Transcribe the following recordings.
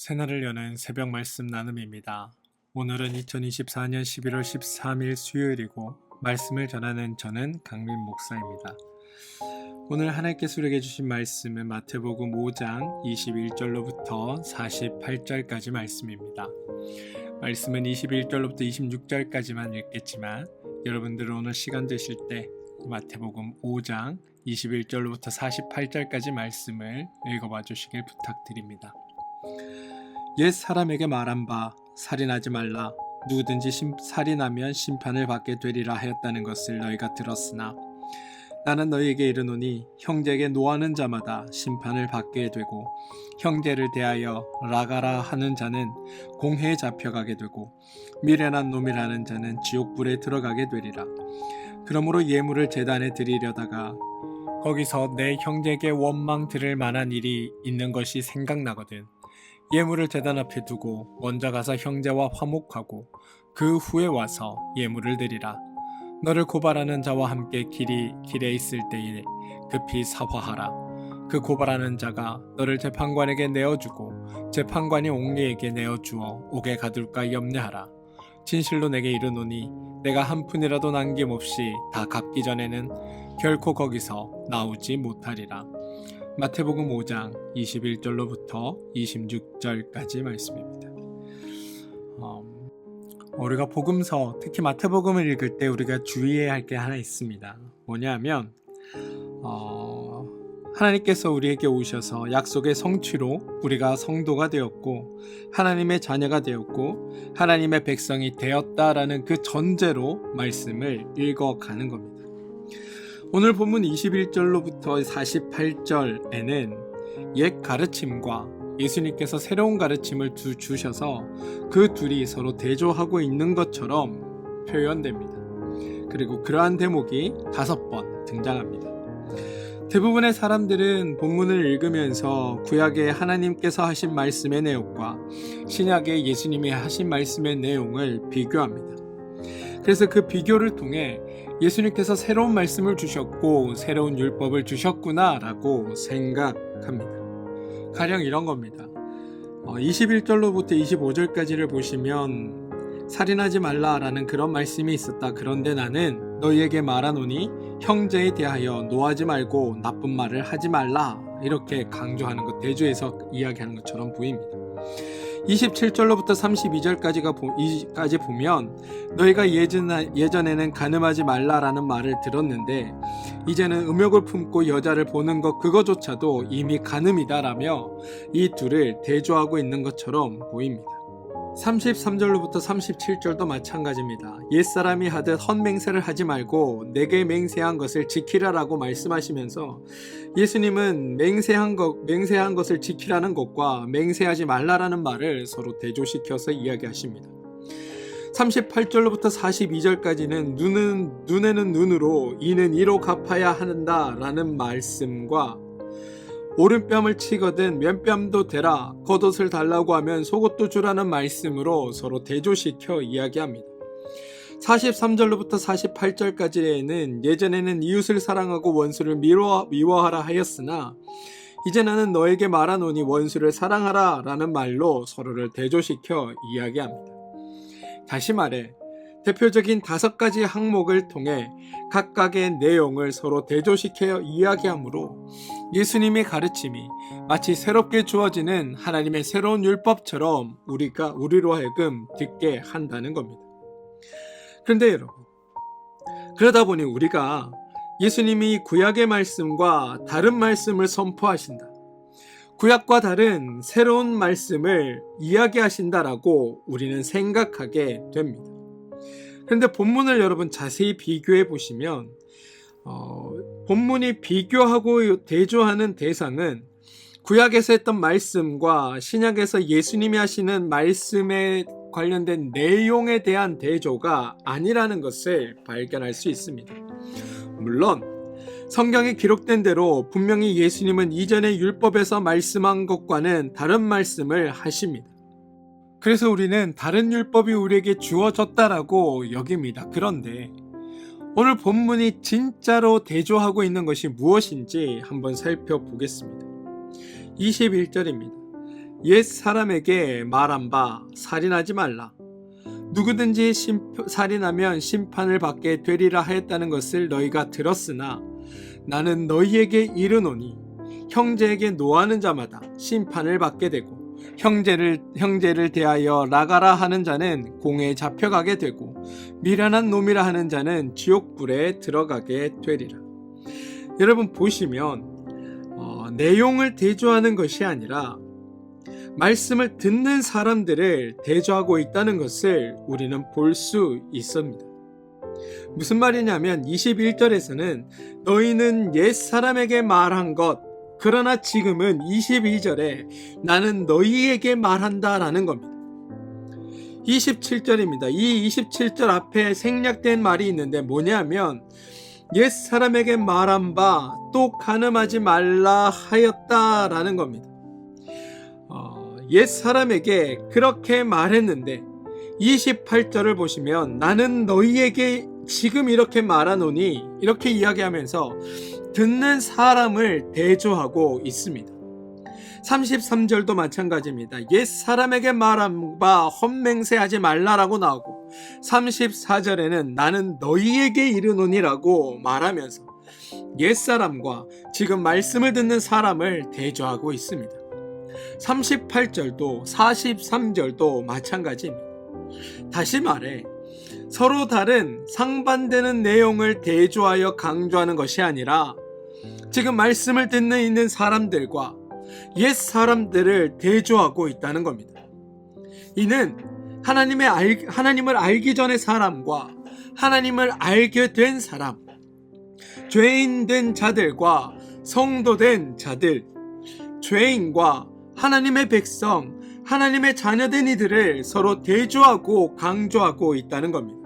새날을 여는 새벽 말씀 나눔입니다. 오늘은 2024년 11월 13일 수요일이고 말씀을 전하는 저는 강민 목사입니다. 오늘 하나님께서 우리에게 주신 말씀은 마태복음 5장 21절로부터 48절까지 말씀입니다. 말씀은 21절로부터 26절까지만 읽겠지만 여러분들은 오늘 시간 되실 때 마태복음 5장 21절로부터 48절까지 말씀을 읽어봐 주시길 부탁드립니다. 옛 사람에게 말한 바 살인하지 말라. 누구든지 살인하면 심판을 받게 되리라 하였다는 것을 너희가 들었으나 나는 너희에게 이르노니 형제에게 노하는 자마다 심판을 받게 되고 형제를 대하여 라가라 하는 자는 공회에 잡혀가게 되고 미련한 놈이라는 자는 지옥불에 들어가게 되리라. 그러므로 예물을 제단에 드리려다가 거기서 내 형제에게 원망 들을 만한 일이 있는 것이 생각나거든 예물을 제단 앞에 두고 먼저 가서 형제와 화목하고 그 후에 와서 예물을 드리라. 너를 고발하는 자와 함께 길에 있을 때에 급히 사화하라. 그 고발하는 자가 너를 재판관에게 내어주고 재판관이 옥리에게 내어주어 옥에 가둘까 염려하라. 진실로 내게 이르노니 내가 한 푼이라도 남김없이 다 갚기 전에는 결코 거기서 나오지 못하리라. 마태복음 5장 21절로부터 26절까지 말씀입니다. 우리가 복음서, 특히 마태복음을 읽을 때 우리가 주의해야 할 게 하나 있습니다. 뭐냐면 하나님께서 우리에게 오셔서 약속의 성취로 우리가 성도가 되었고 하나님의 자녀가 되었고 하나님의 백성이 되었다라는 그 전제로 말씀을 읽어가는 겁니다. 오늘 본문 21절로부터 48절에는 옛 가르침과 예수님께서 새로운 가르침을 주셔서 그 둘이 서로 대조하고 있는 것처럼 표현됩니다. 그리고 그러한 대목이 5번 등장합니다. 대부분의 사람들은 본문을 읽으면서 구약에 하나님께서 하신 말씀의 내용과 신약에 예수님이 하신 말씀의 내용을 비교합니다. 그래서 그 비교를 통해 예수님께서 새로운 말씀을 주셨고 새로운 율법을 주셨구나 라고 생각합니다. 가령 이런 겁니다. 21절로부터 25절까지를 보시면 살인하지 말라라는 그런 말씀이 있었다. 그런데 나는 너희에게 말하노니 형제에 대하여 노하지 말고 나쁜 말을 하지 말라. 이렇게 강조하는 것, 대조해서 이야기하는 것처럼 보입니다. 27절로부터 32절까지 보면 너희가 예전에는 간음하지 말라라는 말을 들었는데 이제는 음욕을 품고 여자를 보는 것 그거조차도 이미 간음이다라며 이 둘을 대조하고 있는 것처럼 보입니다. 33절로부터 37절도 마찬가지입니다. 옛사람이 하듯 헛맹세를 하지 말고 내게 맹세한 것을 지키라라고 말씀하시면서 예수님은 맹세한 것을 지키라는 것과 맹세하지 말라라는 말을 서로 대조시켜서 이야기하십니다. 38절로부터 42절까지는 눈에는 눈으로 이는 이로 갚아야 한다라는 말씀과 오른뺨을 치거든 맨뺨도 대라 겉옷을 달라고 하면 속옷도 주라는 말씀으로 서로 대조시켜 이야기합니다. 43절로부터 48절까지는 예전에는 이웃을 사랑하고 원수를 미워하라 하였으나 이제 나는 너에게 말하노니 원수를 사랑하라 라는 말로 서로를 대조시켜 이야기합니다. 다시 말해 대표적인 5가지 항목을 통해 각각의 내용을 서로 대조시켜 이야기하므로 예수님의 가르침이 마치 새롭게 주어지는 하나님의 새로운 율법처럼 우리로 하여금 듣게 한다는 겁니다. 그런데 여러분, 그러다 보니 우리가 예수님이 구약의 말씀과 다른 말씀을 선포하신다, 구약과 다른 새로운 말씀을 이야기하신다라고 우리는 생각하게 됩니다. 그런데 본문을 여러분 자세히 비교해 보시면 본문이 비교하고 대조하는 대상은 구약에서 했던 말씀과 신약에서 예수님이 하시는 말씀에 관련된 내용에 대한 대조가 아니라는 것을 발견할 수 있습니다. 물론 성경에 기록된 대로 분명히 예수님은 이전의 율법에서 말씀한 것과는 다른 말씀을 하십니다. 그래서 우리는 다른 율법이 우리에게 주어졌다라고 여깁니다. 그런데 오늘 본문이 진짜로 대조하고 있는 것이 무엇인지 한번 살펴보겠습니다. 21절입니다. 옛 사람에게 말한 바 살인하지 말라. 누구든지 살인하면 심판을 받게 되리라 하였다는 것을 너희가 들었으나 나는 너희에게 이르노니 형제에게 노하는 자마다 심판을 받게 되고 형제를 대하여 나가라 하는 자는 공에 잡혀가게 되고 미련한 놈이라 하는 자는 지옥불에 들어가게 되리라. 여러분 보시면 내용을 대조하는 것이 아니라 말씀을 듣는 사람들을 대조하고 있다는 것을 우리는 볼 수 있습니다. 무슨 말이냐면 21절에서는 너희는 옛 사람에게 말한 것, 그러나 지금은 22절에 나는 너희에게 말한다 라는 겁니다. 27절입니다. 이 27절 앞에 생략된 말이 있는데 뭐냐면 옛 사람에게 말한 바 또 간음하지 말라 하였다 라는 겁니다. 옛 사람에게 그렇게 말했는데 28절을 보시면 나는 너희에게 지금 이렇게 말하노니 이렇게 이야기하면서 듣는 사람을 대조하고 있습니다. 33절도 마찬가지입니다. 옛 사람에게 말한 바 헛맹세하지 말라라고 나오고 34절에는 나는 너희에게 이르노니라고 말하면서 옛 사람과 지금 말씀을 듣는 사람을 대조하고 있습니다. 38절도 43절도 마찬가지입니다. 다시 말해 서로 다른 상반되는 내용을 대조하여 강조하는 것이 아니라 지금 말씀을 듣는 있는 사람들과 옛 사람들을 대조하고 있다는 겁니다. 이는 하나님을 알기 전의 사람과 하나님을 알게 된 사람, 죄인 된 자들과 성도 된 자들, 죄인과 하나님의 백성, 하나님의 자녀된 이들을 서로 대조하고 강조하고 있다는 겁니다.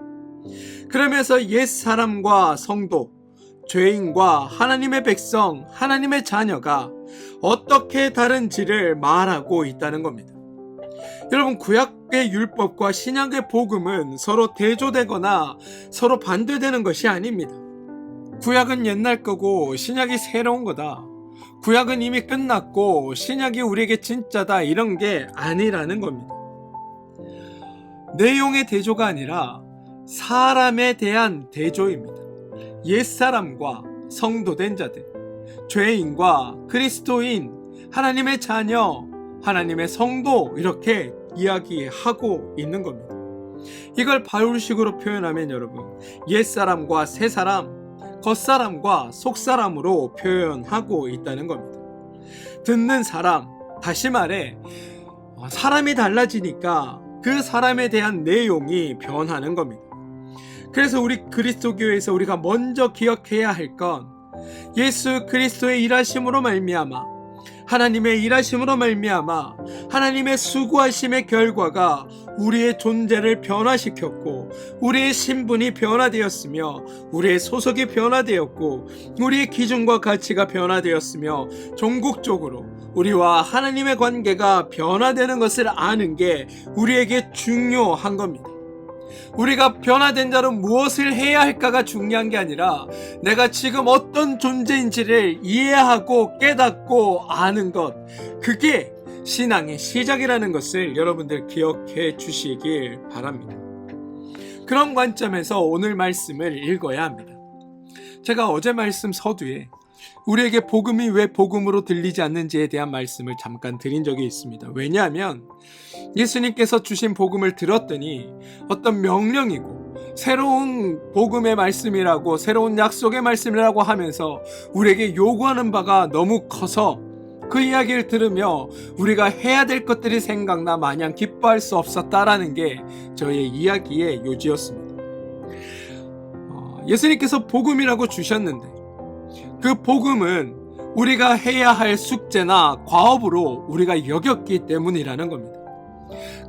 그러면서 옛 사람과 성도, 죄인과 하나님의 백성, 하나님의 자녀가 어떻게 다른지를 말하고 있다는 겁니다. 여러분, 구약의 율법과 신약의 복음은 서로 대조되거나 서로 반대되는 것이 아닙니다. 구약은 옛날 거고 신약이 새로운 거다. 구약은 이미 끝났고 신약이 우리에게 진짜다, 이런 게 아니라는 겁니다. 내용의 대조가 아니라 사람에 대한 대조입니다. 옛사람과 성도된 자들, 죄인과 그리스도인, 하나님의 자녀, 하나님의 성도, 이렇게 이야기하고 있는 겁니다. 이걸 바울식으로 표현하면 여러분, 옛사람과 새사람, 겉사람과 속사람으로 표현하고 있다는 겁니다. 듣는 사람, 다시 말해 사람이 달라지니까 그 사람에 대한 내용이 변하는 겁니다. 그래서 우리 그리스도교회에서 우리가 먼저 기억해야 할 건 예수 그리스도의 일하심으로 말미암아, 하나님의 일하심으로 말미암아 하나님의 수고하심의 결과가 우리의 존재를 변화시켰고 우리의 신분이 변화되었으며 우리의 소속이 변화되었고 우리의 기준과 가치가 변화되었으며 종국적으로 우리와 하나님의 관계가 변화되는 것을 아는 게 우리에게 중요한 겁니다. 우리가 변화된 자로 무엇을 해야 할까가 중요한 게 아니라 내가 지금 어떤 존재인지를 이해하고 깨닫고 아는 것, 그게 신앙의 시작이라는 것을 여러분들 기억해 주시길 바랍니다. 그런 관점에서 오늘 말씀을 읽어야 합니다. 제가 어제 말씀 서두에 우리에게 복음이 왜 복음으로 들리지 않는지에 대한 말씀을 잠깐 드린 적이 있습니다. 왜냐하면 예수님께서 주신 복음을 들었더니 어떤 명령이고 새로운 복음의 말씀이라고, 새로운 약속의 말씀이라고 하면서 우리에게 요구하는 바가 너무 커서 그 이야기를 들으며 우리가 해야 될 것들이 생각나 마냥 기뻐할 수 없었다라는 게 저의 이야기의 요지였습니다. 예수님께서 복음이라고 주셨는데 그 복음은 우리가 해야 할 숙제나 과업으로 우리가 여겼기 때문이라는 겁니다.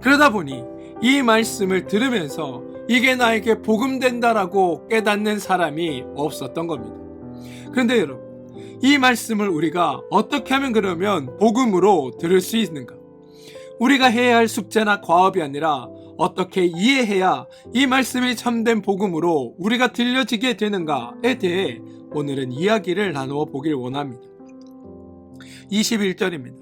그러다 보니 이 말씀을 들으면서 이게 나에게 복음 된다라고 깨닫는 사람이 없었던 겁니다. 그런데 여러분, 이 말씀을 우리가 어떻게 하면 그러면 복음으로 들을 수 있는가? 우리가 해야 할 숙제나 과업이 아니라 어떻게 이해해야 이 말씀이 참된 복음으로 우리가 들려지게 되는가에 대해 오늘은 이야기를 나누어 보길 원합니다. 21절입니다.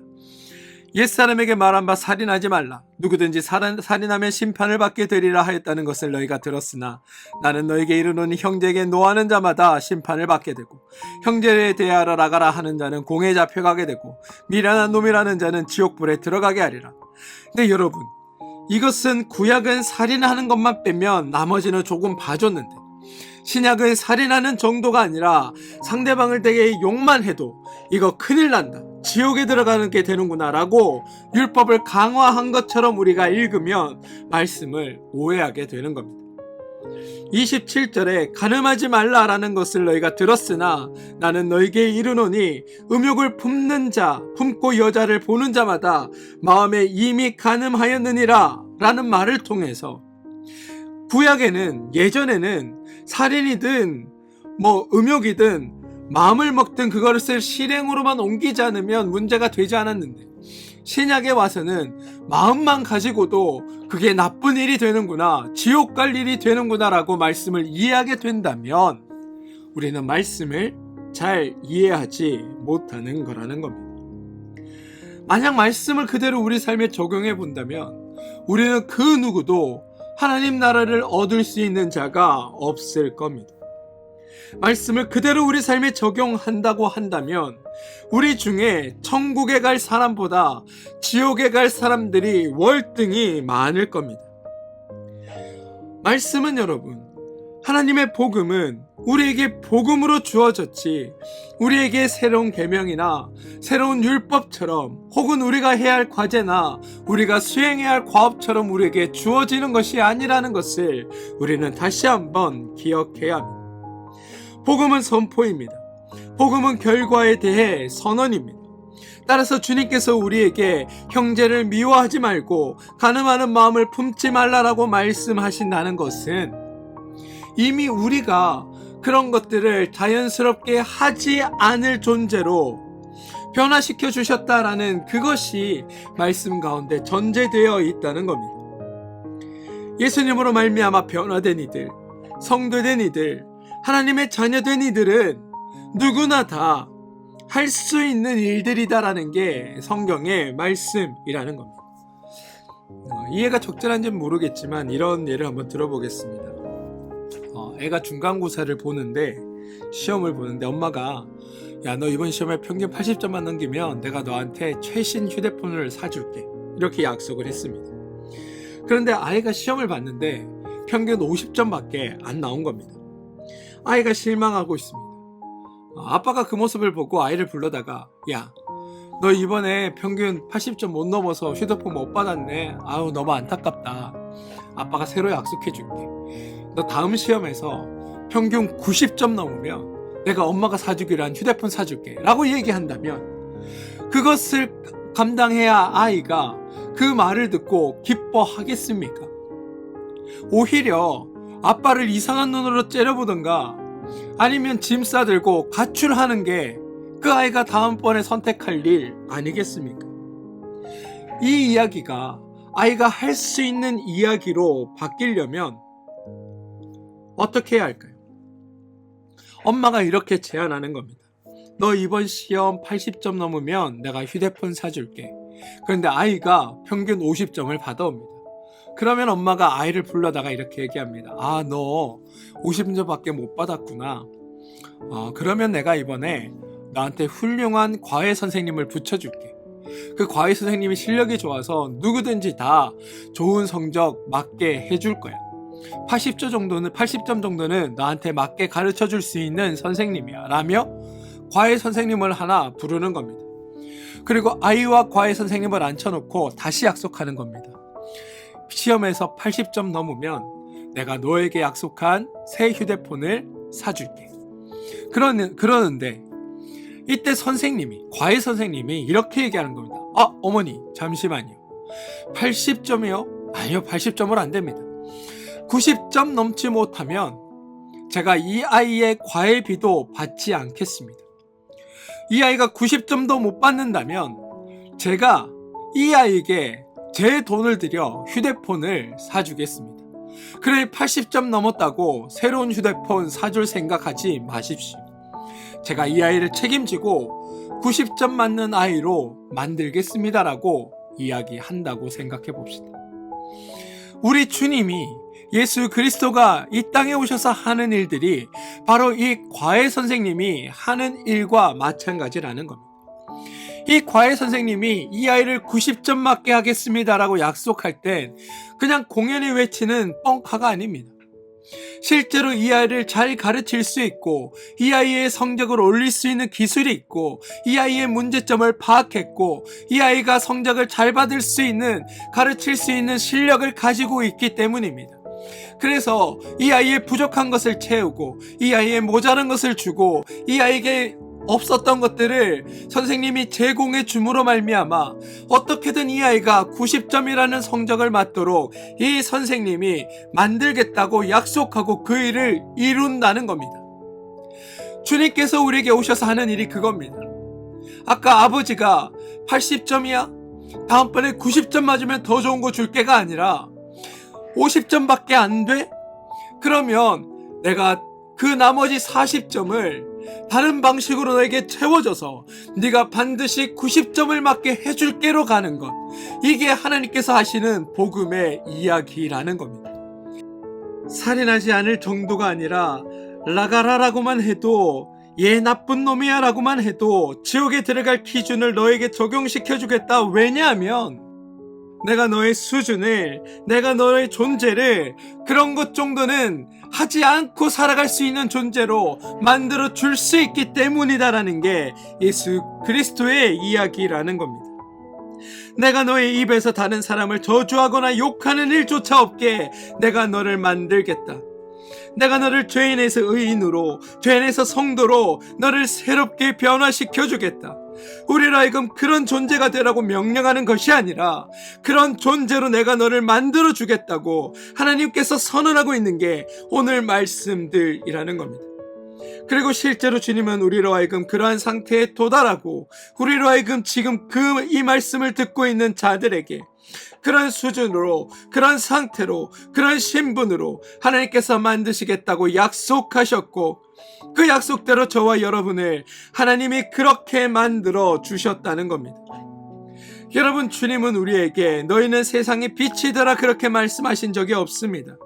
옛사람에게 말한 바 살인하지 말라. 누구든지 살인하면 심판을 받게 되리라 하였다는 것을 너희가 들었으나 나는 너희에게 이르노니 형제에게 노하는 자마다 심판을 받게 되고 형제에 대하여 나가라 하는 자는 공에 잡혀가게 되고 미련한 놈이라는 자는 지옥불에 들어가게 하리라. 근데 여러분, 이것은 구약은 살인하는 것만 빼면 나머지는 조금 봐줬는데 신약은 살인하는 정도가 아니라 상대방을 되게 욕만 해도 이거 큰일 난다, 지옥에 들어가는 게 되는구나 라고 율법을 강화한 것처럼 우리가 읽으면 말씀을 오해하게 되는 겁니다. 27절에 간음하지 말라라는 것을 너희가 들었으나 나는 너희에게 이르노니 음욕을 품고 여자를 보는 자마다 마음에 이미 간음하였느니라 라는 말을 통해서 구약에는, 예전에는 살인이든 음욕이든 마음을 먹든 그것을 실행으로만 옮기지 않으면 문제가 되지 않았는데 신약에 와서는 마음만 가지고도 그게 나쁜 일이 되는구나, 지옥 갈 일이 되는구나 라고 말씀을 이해하게 된다면 우리는 말씀을 잘 이해하지 못하는 거라는 겁니다. 만약 말씀을 그대로 우리 삶에 적용해 본다면 우리는 그 누구도 하나님 나라를 얻을 수 있는 자가 없을 겁니다. 말씀을 그대로 우리 삶에 적용한다고 한다면 우리 중에 천국에 갈 사람보다 지옥에 갈 사람들이 월등히 많을 겁니다. 말씀은 여러분, 하나님의 복음은 우리에게 복음으로 주어졌지 우리에게 새로운 계명이나 새로운 율법처럼 혹은 우리가 해야 할 과제나 우리가 수행해야 할 과업처럼 우리에게 주어지는 것이 아니라는 것을 우리는 다시 한번 기억해야 합니다. 복음은 선포입니다. 복음은 결과에 대해 선언입니다. 따라서 주님께서 우리에게 형제를 미워하지 말고 간음하는 마음을 품지 말라라고 말씀하신다는 것은 이미 우리가 그런 것들을 자연스럽게 하지 않을 존재로 변화시켜 주셨다라는 그것이 말씀 가운데 전제되어 있다는 겁니다. 예수님으로 말미암아 변화된 이들, 성도된 이들, 하나님의 자녀된 이들은 누구나 다 할 수 있는 일들이다라는 게 성경의 말씀이라는 겁니다. 이해가 적절한지는 모르겠지만 이런 예를 한번 들어보겠습니다. 애가 중간고사를 보는데 시험을 보는데 엄마가 야, 너 이번 시험에 평균 80점만 넘기면 내가 너한테 최신 휴대폰을 사줄게, 이렇게 약속을 했습니다. 그런데 아이가 시험을 봤는데 평균 50점밖에 안 나온 겁니다. 아이가 실망하고 있습니다. 아빠가 그 모습을 보고 아이를 불러다가 야, 너 이번에 평균 80점 못 넘어서 휴대폰 못 받았네. 아우, 너무 안타깝다. 아빠가 새로 약속해 줄게. 너 다음 시험에서 평균 90점 넘으면 내가 엄마가 사주기로 한 휴대폰 사줄게 라고 얘기한다면 그것을 감당해야 아이가 그 말을 듣고 기뻐하겠습니까? 오히려 아빠를 이상한 눈으로 째려보던가 아니면 짐 싸들고 가출하는 게 그 아이가 다음번에 선택할 일 아니겠습니까? 이 이야기가 아이가 할 수 있는 이야기로 바뀌려면 어떻게 해야 할까요? 엄마가 이렇게 제안하는 겁니다. 너 이번 시험 80점 넘으면 내가 휴대폰 사줄게. 그런데 아이가 평균 50점을 받아옵니다. 그러면 엄마가 아이를 불러다가 이렇게 얘기합니다. 아, 너 50점밖에 못 받았구나. 그러면 내가 이번에 나한테 훌륭한 과외 선생님을 붙여줄게. 그 과외 선생님이 실력이 좋아서 누구든지 다 좋은 성적 맞게 해줄 거야. 80점 정도는 나한테 맞게 가르쳐 줄 수 있는 선생님이야 라며 과외 선생님을 하나 부르는 겁니다. 그리고 아이와 과외 선생님을 앉혀놓고 다시 약속하는 겁니다. 시험에서 80점 넘으면 내가 너에게 약속한 새 휴대폰을 사줄게. 그러는데 이때 과외 선생님이 이렇게 얘기하는 겁니다. 어머니, 잠시만요. 80점이요? 아니요, 80점은 안 됩니다. 90점 넘지 못하면 제가 이 아이의 과외비도 받지 않겠습니다. 이 아이가 90점도 못 받는다면 제가 이 아이에게 제 돈을 들여 휴대폰을 사주겠습니다. 그래, 80점 넘었다고 새로운 휴대폰 사줄 생각하지 마십시오. 제가 이 아이를 책임지고 90점 맞는 아이로 만들겠습니다라고 이야기한다고 생각해 봅시다. 우리 주님이 예수 그리스도가 이 땅에 오셔서 하는 일들이 바로 이 과외 선생님이 하는 일과 마찬가지라는 겁니다. 이 과외 선생님이 이 아이를 90점 맞게 하겠습니다라고 약속할 땐 그냥 공연히 외치는 뻥카가 아닙니다. 실제로 이 아이를 잘 가르칠 수 있고 이 아이의 성적을 올릴 수 있는 기술이 있고 이 아이의 문제점을 파악했고 이 아이가 성적을 잘 받을 수 있는 가르칠 수 있는 실력을 가지고 있기 때문입니다. 그래서 이 아이의 부족한 것을 채우고 이 아이의 모자란 것을 주고 이 아이에게 없었던 것들을 선생님이 제공해 줌으로 말미암아 어떻게든 이 아이가 90점이라는 성적을 맞도록 이 선생님이 만들겠다고 약속하고 그 일을 이룬다는 겁니다. 주님께서 우리에게 오셔서 하는 일이 그겁니다. 아까 아버지가 80점이야? 다음번에 90점 맞으면 더 좋은 거 줄게가 아니라 50점밖에 안 돼? 그러면 내가 그 나머지 40점을 다른 방식으로 너에게 채워줘서 네가 반드시 90점을 맞게 해줄게로 가는 것, 이게 하나님께서 하시는 복음의 이야기라는 겁니다. 살인하지 않을 정도가 아니라 라가라라고만 해도 얘 나쁜 놈이야 라고만 해도 지옥에 들어갈 기준을 너에게 적용시켜주겠다. 왜냐하면 내가 너의 수준을, 내가 너의 존재를 그런 것 정도는 하지 않고 살아갈 수 있는 존재로 만들어 줄 수 있기 때문이다라는 게 예수 그리스도의 이야기라는 겁니다. 내가 너의 입에서 다른 사람을 저주하거나 욕하는 일조차 없게 내가 너를 만들겠다. 내가 너를 죄인에서 의인으로, 죄인에서 성도로 너를 새롭게 변화시켜 주겠다. 우리로 하여금 그런 존재가 되라고 명령하는 것이 아니라 그런 존재로 내가 너를 만들어 주겠다고 하나님께서 선언하고 있는 게 오늘 말씀들이라는 겁니다. 그리고 실제로 주님은 우리로 하여금 그러한 상태에 도달하고 우리로 하여금 지금 이 말씀을 듣고 있는 자들에게 그런 수준으로, 그런 상태로, 그런 신분으로 하나님께서 만드시겠다고 약속하셨고 그 약속대로 저와 여러분을 하나님이 그렇게 만들어 주셨다는 겁니다. 여러분, 주님은 우리에게 너희는 세상의 빛이더라 그렇게 말씀하신 적이 없습니다.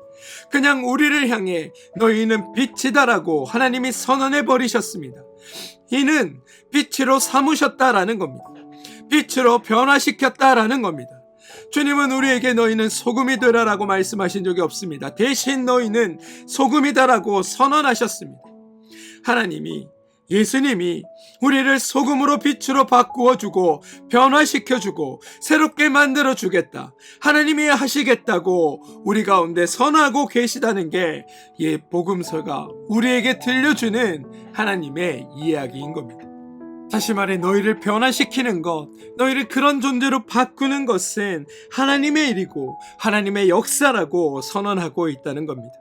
그냥 우리를 향해 너희는 빛이다라고 하나님이 선언해 버리셨습니다. 이는 빛으로 삼으셨다라는 겁니다. 빛으로 변화시켰다라는 겁니다. 주님은 우리에게 너희는 소금이 되라라고 말씀하신 적이 없습니다. 대신 너희는 소금이다라고 선언하셨습니다. 하나님이, 예수님이 우리를 소금으로 빛으로 바꾸어주고 변화시켜주고 새롭게 만들어주겠다, 하나님이 하시겠다고 우리 가운데 선하고 계시다는 게 이 복음서가 우리에게 들려주는 하나님의 이야기인 겁니다. 다시 말해 너희를 변화시키는 것, 너희를 그런 존재로 바꾸는 것은 하나님의 일이고 하나님의 역사라고 선언하고 있다는 겁니다.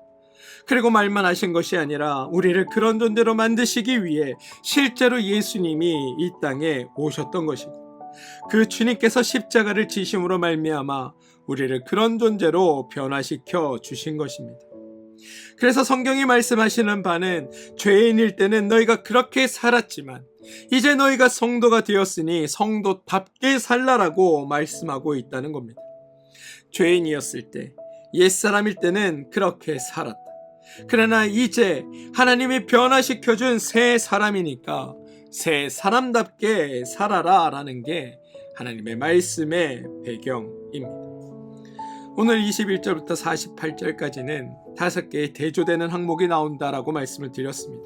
그리고 말만 하신 것이 아니라 우리를 그런 존재로 만드시기 위해 실제로 예수님이 이 땅에 오셨던 것이고 그 주님께서 십자가를 지심으로 말미암아 우리를 그런 존재로 변화시켜 주신 것입니다. 그래서 성경이 말씀하시는 바는 죄인일 때는 너희가 그렇게 살았지만 이제 너희가 성도가 되었으니 성도답게 살라라고 말씀하고 있다는 겁니다. 죄인이었을 때, 옛사람일 때는 그렇게 살았다. 그러나 이제 하나님이 변화시켜준 새 사람이니까 새 사람답게 살아라 라는 게 하나님의 말씀의 배경입니다. 오늘 21절부터 48절까지는 5개의 대조되는 항목이 나온다라고 말씀을 드렸습니다.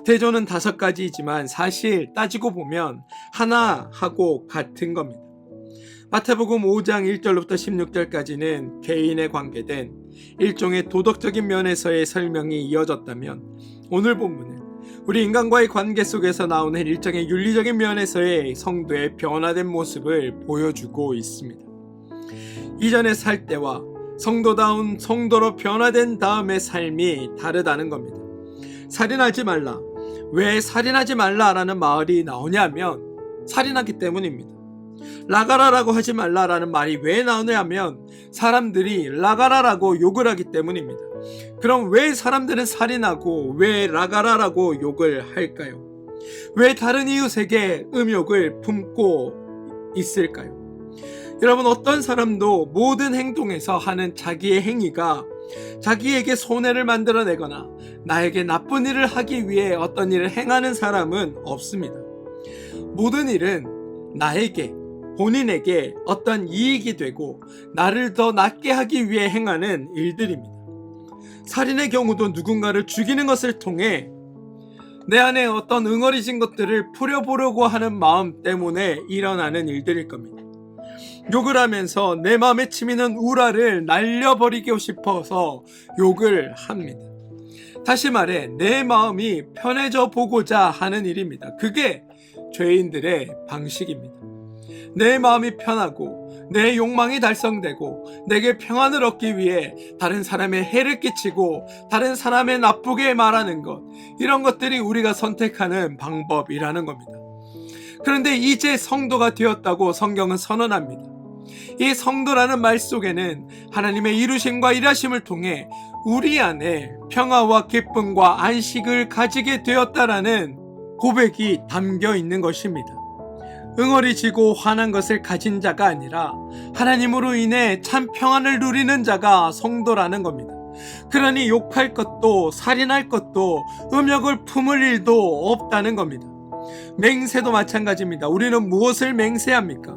대조는 5가지이지만 사실 따지고 보면 하나하고 같은 겁니다. 마태복음 5장 1절부터 16절까지는 개인에 관계된 일종의 도덕적인 면에서의 설명이 이어졌다면 오늘 본문은 우리 인간과의 관계 속에서 나오는 일종의 윤리적인 면에서의 성도의 변화된 모습을 보여주고 있습니다. 이전에 살 때와 성도다운 성도로 변화된 다음의 삶이 다르다는 겁니다. 살인하지 말라. 왜 살인하지 말라라는 말이 나오냐면 살인하기 때문입니다. 라가라라고 하지 말라라는 말이 왜 나오냐면 사람들이 라가라라고 욕을 하기 때문입니다. 그럼 왜 사람들은 살인하고 왜 라가라라고 욕을 할까요? 왜 다른 이웃에게 음욕을 품고 있을까요? 여러분, 어떤 사람도 모든 행동에서 하는 자기의 행위가 자기에게 손해를 만들어내거나 나에게 나쁜 일을 하기 위해 어떤 일을 행하는 사람은 없습니다. 모든 일은 나에게, 본인에게 어떤 이익이 되고 나를 더 낫게 하기 위해 행하는 일들입니다. 살인의 경우도 누군가를 죽이는 것을 통해 내 안에 어떤 응어리진 것들을 풀어보려고 하는 마음 때문에 일어나는 일들일 겁니다. 욕을 하면서 내 마음에 치미는 우라를 날려버리고 싶어서 욕을 합니다. 다시 말해 내 마음이 편해져 보고자 하는 일입니다. 그게 죄인들의 방식입니다. 내 마음이 편하고 내 욕망이 달성되고 내게 평안을 얻기 위해 다른 사람의 해를 끼치고 다른 사람의 나쁘게 말하는 것, 이런 것들이 우리가 선택하는 방법이라는 겁니다. 그런데 이제 성도가 되었다고 성경은 선언합니다. 이 성도라는 말 속에는 하나님의 이루심과 일하심을 통해 우리 안에 평화와 기쁨과 안식을 가지게 되었다라는 고백이 담겨 있는 것입니다. 응어리지고 화난 것을 가진 자가 아니라 하나님으로 인해 참 평안을 누리는 자가 성도라는 겁니다. 그러니 욕할 것도 살인할 것도 음욕을 품을 일도 없다는 겁니다. 맹세도 마찬가지입니다. 우리는 무엇을 맹세합니까?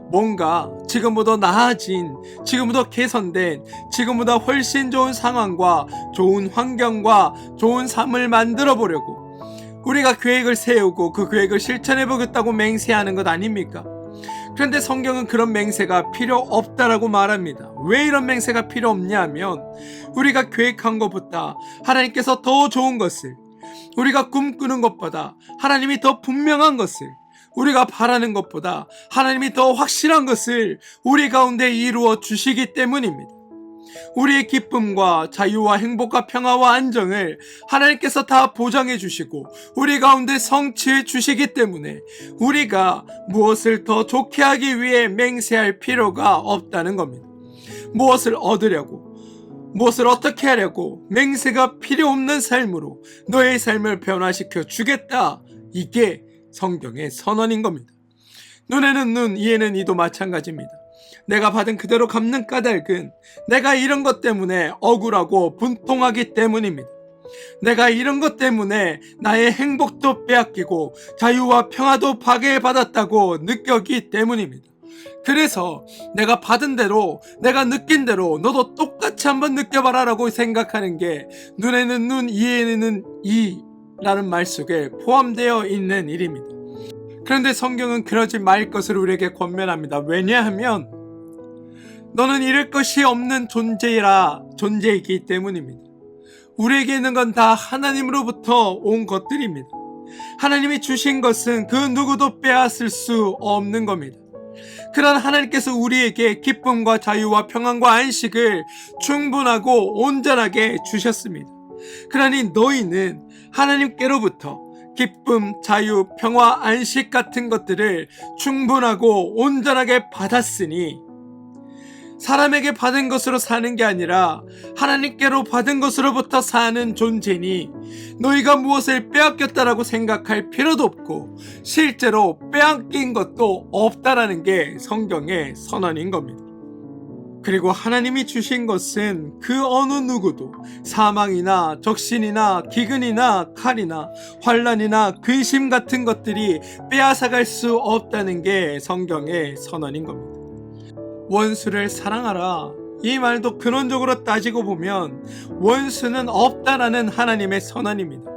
뭔가 지금보다 나아진, 지금보다 개선된, 지금보다 훨씬 좋은 상황과 좋은 환경과 좋은 삶을 만들어 보려고 우리가 계획을 세우고 그 계획을 실천해 보겠다고 맹세하는 것 아닙니까? 그런데 성경은 그런 맹세가 필요 없다라고 말합니다. 왜 이런 맹세가 필요 없냐 하면 우리가 계획한 것보다 하나님께서 더 좋은 것을, 우리가 꿈꾸는 것보다 하나님이 더 분명한 것을, 우리가 바라는 것보다 하나님이 더 확실한 것을 우리 가운데 이루어 주시기 때문입니다. 우리의 기쁨과 자유와 행복과 평화와 안정을 하나님께서 다 보장해 주시고 우리 가운데 성취해 주시기 때문에 우리가 무엇을 더 좋게 하기 위해 맹세할 필요가 없다는 겁니다. 무엇을 얻으려고, 무엇을 어떻게 하려고 맹세가 필요 없는 삶으로 너의 삶을 변화시켜 주겠다. 이게 성경의 선언인 겁니다. 눈에는 눈, 이에는 이도 마찬가지입니다. 내가 받은 그대로 갚는 까닭은 내가 이런 것 때문에 억울하고 분통하기 때문입니다. 내가 이런 것 때문에 나의 행복도 빼앗기고 자유와 평화도 파괴받았다고 느꼈기 때문입니다. 그래서 내가 받은 대로, 내가 느낀 대로 너도 똑같이 한번 느껴봐라 라고 생각하는 게 눈에는 눈, 이에는 이라는 말 속에 포함되어 있는 일입니다. 그런데 성경은 그러지 말 것을 우리에게 권면합니다. 왜냐하면 너는 잃을 것이 없는 존재이기 때문입니다. 우리에게 있는 건 다 하나님으로부터 온 것들입니다. 하나님이 주신 것은 그 누구도 빼앗을 수 없는 겁니다. 그런 하나님께서 우리에게 기쁨과 자유와 평안과 안식을 충분하고 온전하게 주셨습니다. 그러니 너희는 하나님께로부터 기쁨, 자유, 평화, 안식 같은 것들을 충분하고 온전하게 받았으니 사람에게 받은 것으로 사는 게 아니라 하나님께로 받은 것으로부터 사는 존재니 너희가 무엇을 빼앗겼다라고 생각할 필요도 없고 실제로 빼앗긴 것도 없다라는 게 성경의 선언인 겁니다. 그리고 하나님이 주신 것은 그 어느 누구도 사망이나 적신이나 기근이나 칼이나 환난이나 근심 같은 것들이 빼앗아갈 수 없다는 게 성경의 선언인 겁니다. 원수를 사랑하라, 이 말도 근원적으로 따지고 보면 원수는 없다라는 하나님의 선언입니다.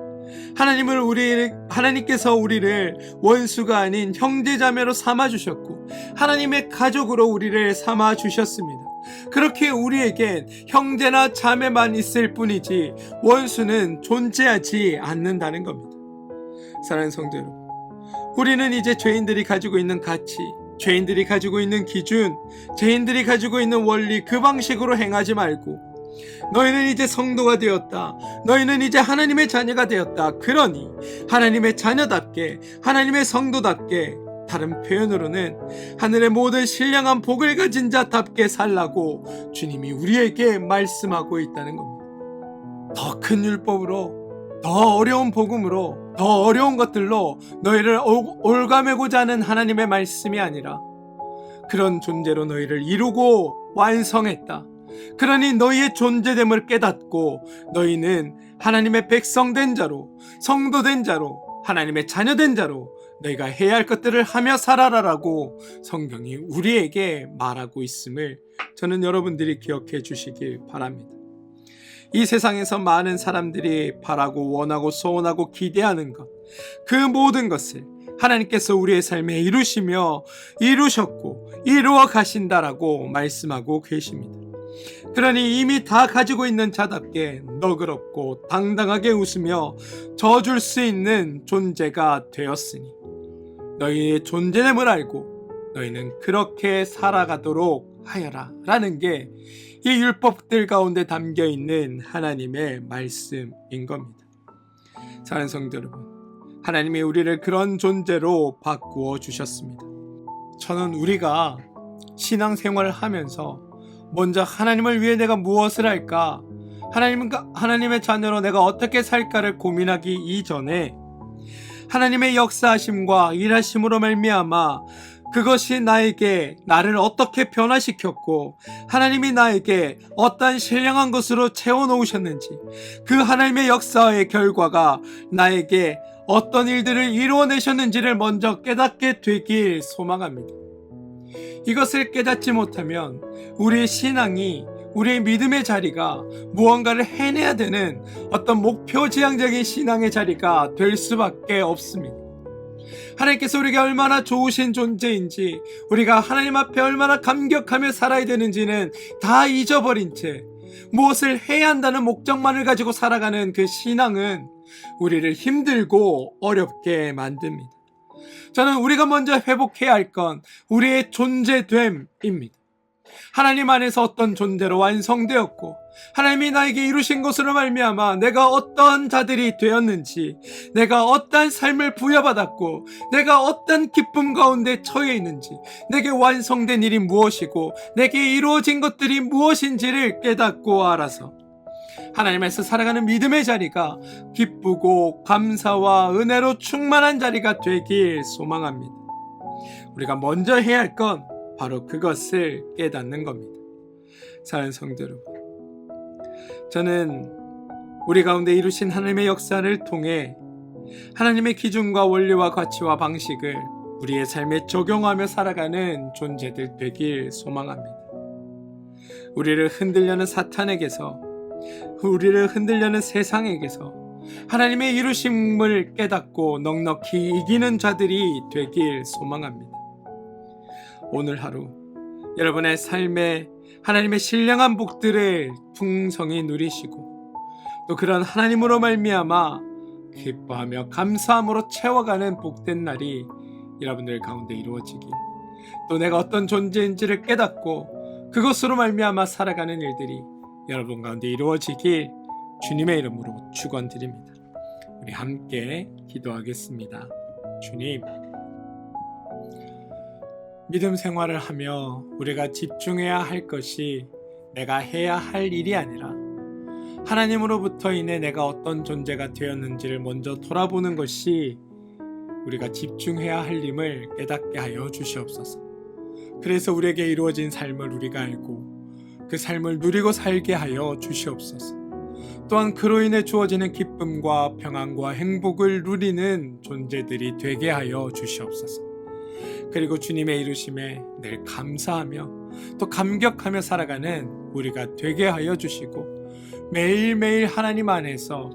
하나님께서 우리를 원수가 아닌 형제자매로 삼아주셨고 하나님의 가족으로 우리를 삼아주셨습니다. 그렇게 우리에겐 형제나 자매만 있을 뿐이지 원수는 존재하지 않는다는 겁니다. 사랑하는 성도 여러분, 우리는 이제 죄인들이 가지고 있는 가치, 죄인들이 가지고 있는 기준, 죄인들이 가지고 있는 원리, 그 방식으로 행하지 말고 너희는 이제 성도가 되었다, 너희는 이제 하나님의 자녀가 되었다. 그러니 하나님의 자녀답게, 하나님의 성도답게, 다른 표현으로는 하늘의 모든 신령한 복을 가진 자답게 살라고 주님이 우리에게 말씀하고 있다는 겁니다. 더 큰 율법으로 더 어려운 복음으로, 더 어려운 것들로 너희를 올가매고자 하는 하나님의 말씀이 아니라 그런 존재로 너희를 이루고 완성했다. 그러니 너희의 존재됨을 깨닫고 너희는 하나님의 백성된 자로, 성도된 자로, 하나님의 자녀된 자로 너희가 해야 할 것들을 하며 살아라라고 성경이 우리에게 말하고 있음을 저는 여러분들이 기억해 주시길 바랍니다. 이 세상에서 많은 사람들이 바라고 원하고 소원하고 기대하는 것, 그 모든 것을 하나님께서 우리의 삶에 이루시며 이루셨고 이루어 가신다라고 말씀하고 계십니다. 그러니 이미 다 가지고 있는 자답게 너그럽고 당당하게 웃으며 져줄 수 있는 존재가 되었으니 너희의 존재됨을 알고 너희는 그렇게 살아가도록 하여라 라는 게 이 율법들 가운데 담겨있는 하나님의 말씀인 겁니다. 사랑하는 성도 여러분, 하나님이 우리를 그런 존재로 바꾸어 주셨습니다. 저는 우리가 신앙생활을 하면서 먼저 하나님을 위해 내가 무엇을 할까, 하나님의 자녀로 내가 어떻게 살까를 고민하기 이전에 하나님의 역사하심과 일하심으로 말미암아 그것이 나를 어떻게 변화시켰고 하나님이 나에게 어떤 신령한 것으로 채워놓으셨는지, 그 하나님의 역사의 결과가 나에게 어떤 일들을 이루어내셨는지를 먼저 깨닫게 되길 소망합니다. 이것을 깨닫지 못하면 우리의 신앙이, 우리의 믿음의 자리가 무언가를 해내야 되는 어떤 목표지향적인 신앙의 자리가 될 수밖에 없습니다. 하나님께서 우리가 얼마나 좋으신 존재인지, 우리가 하나님 앞에 얼마나 감격하며 살아야 되는지는 다 잊어버린 채 무엇을 해야 한다는 목적만을 가지고 살아가는 그 신앙은 우리를 힘들고 어렵게 만듭니다. 저는 우리가 먼저 회복해야 할 건 우리의 존재됨입니다. 하나님 안에서 어떤 존재로 완성되었고 하나님이 나에게 이루신 것으로 말미암아 내가 어떠한 자들이 되었는지, 내가 어떠한 삶을 부여받았고 내가 어떤 기쁨 가운데 처해 있는지, 내게 완성된 일이 무엇이고 내게 이루어진 것들이 무엇인지를 깨닫고 알아서 하나님에서 살아가는 믿음의 자리가 기쁘고 감사와 은혜로 충만한 자리가 되길 소망합니다. 우리가 먼저 해야 할 건 바로 그것을 깨닫는 겁니다. 사랑하는 성도 여러분, 저는 우리 가운데 이루신 하나님의 역사를 통해 하나님의 기준과 원리와 가치와 방식을 우리의 삶에 적용하며 살아가는 존재들 되길 소망합니다. 우리를 흔들려는 사탄에게서, 우리를 흔들려는 세상에게서 하나님의 이루심을 깨닫고 넉넉히 이기는 자들이 되길 소망합니다. 오늘 하루 여러분의 삶에 하나님의 신령한 복들을 풍성히 누리시고 또 그런 하나님으로 말미암아 기뻐하며 감사함으로 채워가는 복된 날이 여러분들 가운데 이루어지길, 또 내가 어떤 존재인지를 깨닫고 그것으로 말미암아 살아가는 일들이 여러분 가운데 이루어지길 주님의 이름으로 축원드립니다. 우리 함께 기도하겠습니다. 주님, 믿음 생활을 하며 우리가 집중해야 할 것이 내가 해야 할 일이 아니라 하나님으로부터 인해 내가 어떤 존재가 되었는지를 먼저 돌아보는 것이 우리가 집중해야 할 힘을 깨닫게 하여 주시옵소서. 그래서 우리에게 이루어진 삶을 우리가 알고 그 삶을 누리고 살게 하여 주시옵소서. 또한 그로 인해 주어지는 기쁨과 평안과 행복을 누리는 존재들이 되게 하여 주시옵소서. 그리고 주님의 이루심에 늘 감사하며 또 감격하며 살아가는 우리가 되게 하여 주시고, 매일매일 하나님 안에서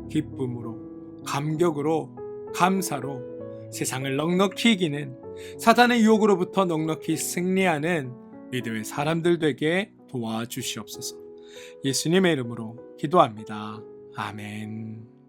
기쁨으로, 감격으로, 감사로 세상을 넉넉히 이기는, 사단의 유혹으로부터 넉넉히 승리하는 믿음의 사람들 되게 도와주시옵소서. 예수님의 이름으로 기도합니다. 아멘.